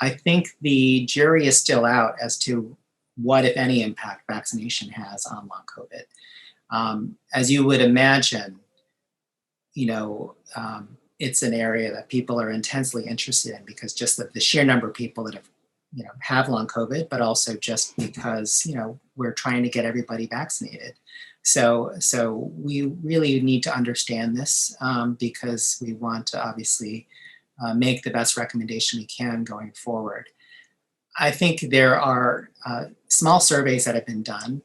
I think the jury is still out as to what, if any, impact vaccination has on long COVID. As you would imagine, you know, it's an area that people are intensely interested in because just the sheer number of people that have long COVID, but also just because we're trying to get everybody vaccinated. So we really need to understand this because we want to obviously make the best recommendation we can going forward. I think there are small surveys that have been done,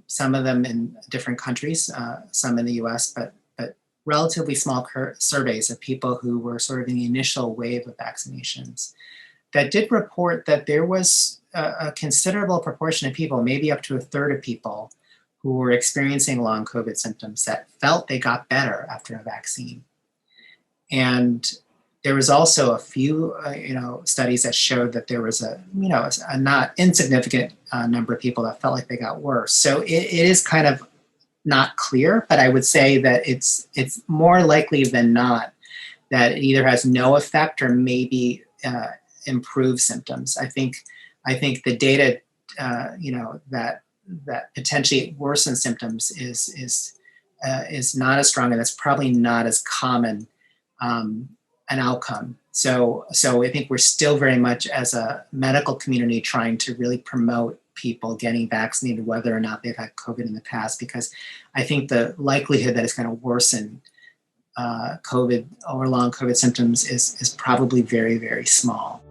some of them in different countries, some in the US, but relatively small surveys of people who were sort of in the initial wave of vaccinations that did report that there was a considerable proportion of people, maybe up to a third of people, who were experiencing long COVID symptoms that felt they got better after a vaccine. And there was also a few, studies that showed that there was a not insignificant number of people that felt like they got worse. So it is kind of not clear, but I would say that it's more likely than not that it either has no effect or maybe improves symptoms. I think the data, that potentially worsens symptoms is not as strong, and that's probably not as common an outcome. So I think we're still very much as a medical community trying to really promote people getting vaccinated, whether or not they've had COVID in the past, because I think the likelihood that it's going to worsen COVID or long COVID symptoms is probably very, very small.